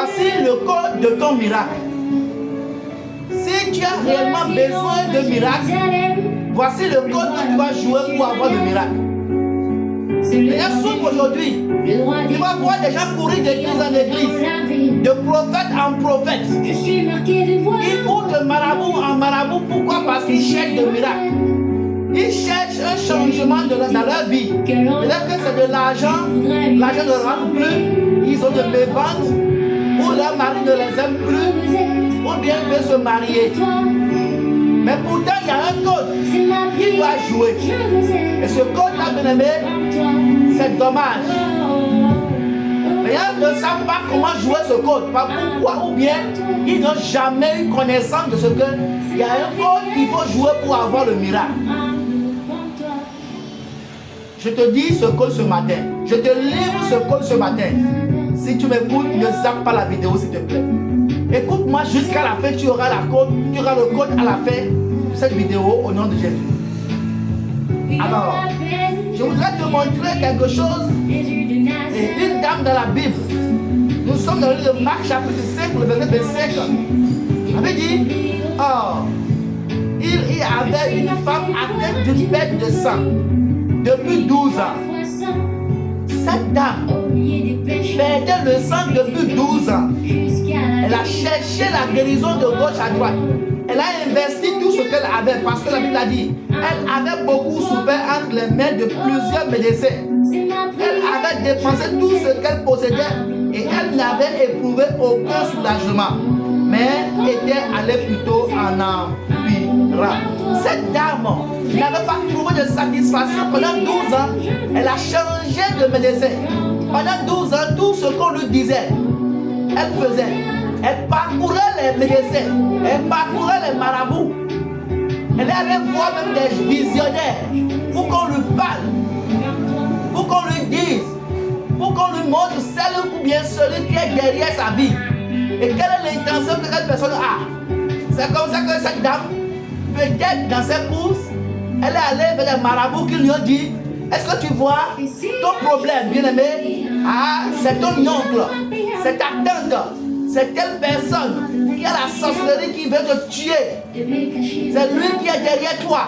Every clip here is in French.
Voici le code de ton miracle. Si tu as réellement besoin de miracle, voici le code que tu vas jouer pour avoir le miracle. Les gens souffrent aujourd'hui. Tu vas voir des gens courir d'église en église, de prophète en prophète. Ils courent de marabout en marabout. Pourquoi? Parce qu'ils cherchent de miracles. Ils cherchent un changement dans leur vie. Peut-être que c'est de l'argent, l'argent ne rentre plus, ils ont de méventes, ou leur mari ne les aime plus, ou bien ils veulent se marier. Mais pourtant, il y a un code qui doit jouer. Et ce code-là, bien aimé, c'est dommage. Les gens ne savent pas comment jouer ce code. Pas pourquoi, ou bien ils n'ont jamais eu connaissance de ce que il y a un code qu'il faut jouer pour avoir le miracle. Je te dis ce code ce matin. Je te livre ce code ce matin. Si tu m'écoutes, ne zappe pas la vidéo s'il te plaît. Écoute-moi jusqu'à la fin, tu auras le code à la fin de cette vidéo au nom de Jésus. Alors, je voudrais te montrer quelque chose. Et une dame dans la Bible. Nous sommes dans le livre de Marc chapitre 5, le verset 25. Elle avait dit, oh, il y avait une femme atteinte d'une perte de sang depuis 12 ans. Cette dame perdait le sang depuis 12 ans. Elle a cherché la guérison de gauche à droite. Elle a investi tout ce qu'elle avait parce que la Bible a dit, elle avait beaucoup souffert entre les mains de plusieurs médecins. Elle avait dépensé tout ce qu'elle possédait et elle n'avait éprouvé aucun soulagement, mais était allée plutôt en empirant. Cette dame n'avait pas trouvé de satisfaction pendant 12 ans. Elle a changé de médecin. Pendant 12 ans, tout ce qu'on lui disait, elle faisait. Elle parcourait les médecins, elle parcourait les marabouts. Elle allait voir même des visionnaires pour qu'on lui parle, pour qu'on lui dise, pour qu'on lui montre celle ou bien celui qui est derrière sa vie. Et quelle est l'intention que cette personne a. C'est comme ça que cette dame, peut-être dans ses courses, elle est allée vers les marabouts qui lui ont dit, est-ce que tu vois ton problème, bien-aimé? Ah, c'est ton oncle, c'est ta tante, c'est telle personne qui a la sorcellerie qui veut te tuer. C'est lui qui est derrière toi.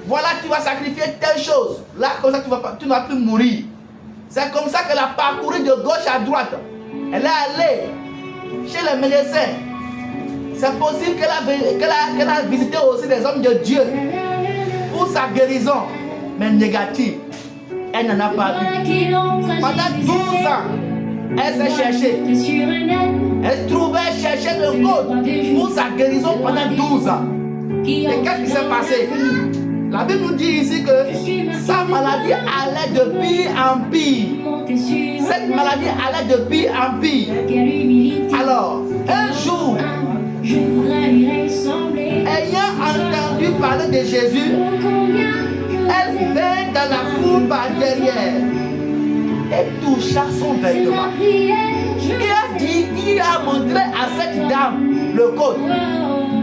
Voilà, tu vas sacrifier telle chose. Là, comme ça, tu ne vas plus mourir. C'est comme ça qu'elle a parcouru de gauche à droite. Elle est allée chez les médecins. C'est possible qu'elle a visité aussi des hommes de Dieu pour sa guérison, mais négative. Elle n'en a pas eu. Pendant 12 ans, elle s'est cherchée. Elle trouvait, cherchait le code pour sa guérison pendant 12 ans. Et qu'est-ce qui s'est passé? La Bible nous dit ici que sa maladie allait de pire en pire. Cette maladie allait de pire en pire. Alors, un jour, ayant entendu parler de Jésus, elle vint dans la foule par derrière et toucha son vêtement. Qui a montré à cette dame le code.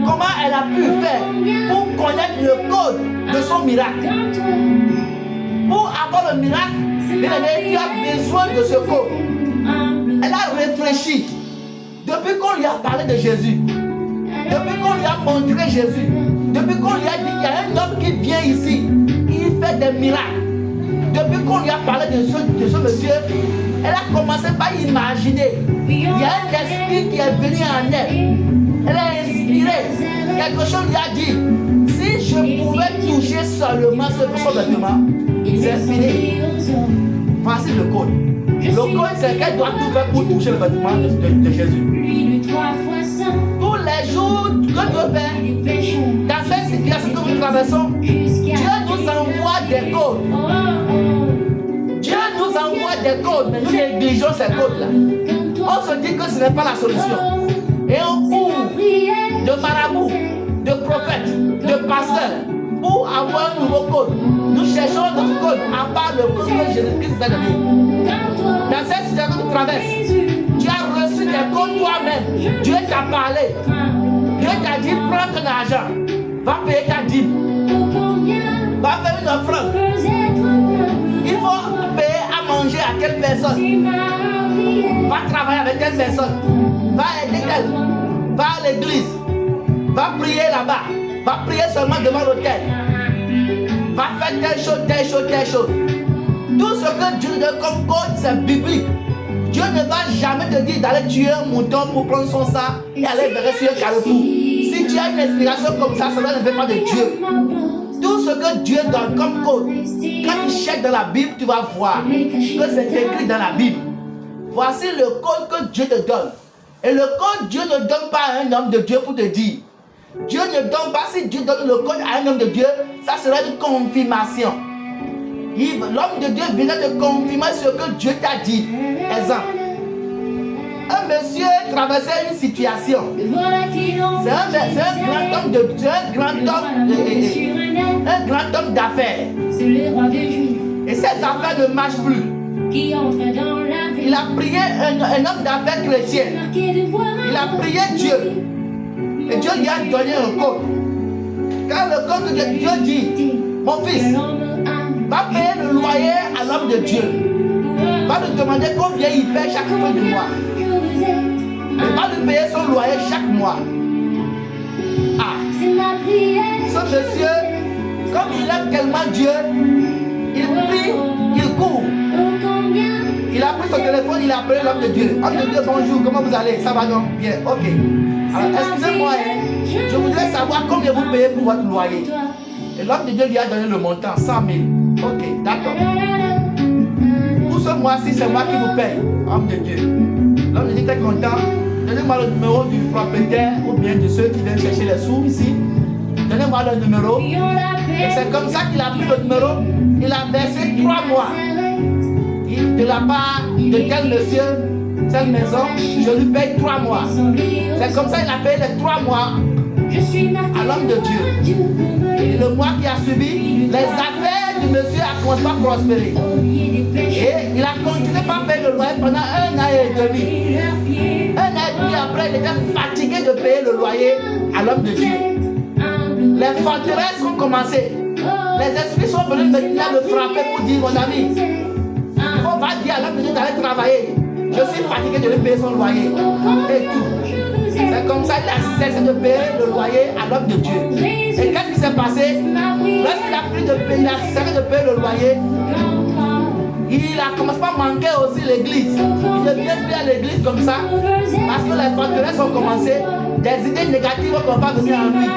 Comment elle a pu faire pour connaître le code de son miracle. Pour avoir le miracle, tu as besoin de ce code. Elle a réfléchi. Depuis qu'on lui a parlé de Jésus, depuis qu'on lui a montré Jésus, depuis qu'on lui a dit qu'il y a un homme qui vient ici, il fait des miracles. Depuis qu'on lui a parlé de ce monsieur, elle a commencé par imaginer. Il y a un esprit qui est venu en elle. Elle a inspiré. Quelque chose lui a dit, si je pouvais toucher seulement son vêtement, c'est fini. Voici le code. Le code, c'est qu'elle doit tout faire pour toucher le vêtement de Jésus. Tous les jours que nous faisons, dans cette situation que nous traversons, Dieu nous envoie des codes. Dieu nous envoie des codes, mais nous négligeons ces codes-là. On se dit que ce n'est pas la solution. Et on court de marabouts, de prophètes, de pasteurs pour avoir un nouveau code. Nous cherchons notre code à part le code que Jésus-Christ va donner. Dans cette situation que tu traverses, tu as reçu des codes toi-même. Dieu t'a parlé. Dieu t'a dit prends ton argent, va payer ta dîme, va faire une offrande. Il faut payer à manger à quelle personne. Va travailler avec telle personne. Va aider tel. Va à l'église. Va prier là-bas. Va prier seulement devant l'autel. Va faire telle chose, telle chose, telle chose. Tout ce que Dieu te donne comme code, c'est biblique. Dieu ne va jamais te dire d'aller tuer un mouton pour prendre son sang et aller verser sur un carrefour. Si tu as une inspiration comme ça ne fait pas de Dieu. Tout ce que Dieu donne comme code, quand tu cherches dans la Bible, tu vas voir que c'est écrit dans la Bible. Voici le code que Dieu te donne. Et le code, Dieu ne donne pas à un homme de Dieu pour te dire. Dieu ne donne pas, si Dieu donne le code à un homme de Dieu, ça sera une confirmation. L'homme de Dieu vient te confirmer ce que Dieu t'a dit. Exemple. Un monsieur traversait une situation. C'est un grand homme d'affaires. Et ses affaires ne marchent plus. Il a prié un homme d'affaires chrétien. Il a prié Dieu. Et Dieu lui a donné un code. Quand le code de Dieu dit, mon fils, va payer le loyer à l'homme de Dieu. Va lui demander combien il paye chaque fin du mois. Et va lui payer son loyer chaque mois. Ah, ce monsieur, comme il aime tellement Dieu, il prie, il court. Il a pris son téléphone, il a appelé l'homme de Dieu. Homme de Dieu, bonjour, comment vous allez? Ça va donc? Bien, ok. Alors, excusez-moi, je voudrais savoir combien vous payez pour votre loyer. Et l'homme de Dieu lui a donné le montant, 100 000. Ok, d'accord. Pour ce mois-ci, c'est moi qui vous paye, homme de Dieu. L'homme de Dieu était content. Donnez-moi le numéro du propriétaire ou bien de ceux qui viennent chercher les sous ici. Donnez-moi le numéro. Et c'est comme ça qu'il a pris le numéro. Il a versé 3 mois. De la part de tel monsieur, cette maison, je lui paye 3 mois. C'est comme ça qu'il a payé les 3 mois à l'homme de Dieu. Et le mois qui a suivi, les affaires du monsieur a commencé à prospérer. Et il a continué par payer le loyer pendant 1 an et demi. 1 an et demi après, il était fatigué de payer le loyer à l'homme de Dieu. Les forteresses ont commencé. Les esprits sont venus maintenant le frapper pour dire, mon ami, on va dire à l'homme de Dieu d'aller travailler. Je suis fatigué de lui payer son loyer. Et tout. C'est comme ça qu'il a cessé de payer le loyer à l'homme de Dieu. Et qu'est-ce qui s'est passé? Lorsqu'il a pris de payer, il a cessé de payer le loyer. Il a commencé à manquer aussi l'église. Il ne vient plus à l'église comme ça. Parce que les forteresses ont commencé. Des idées négatives ne vont pas venir en lui.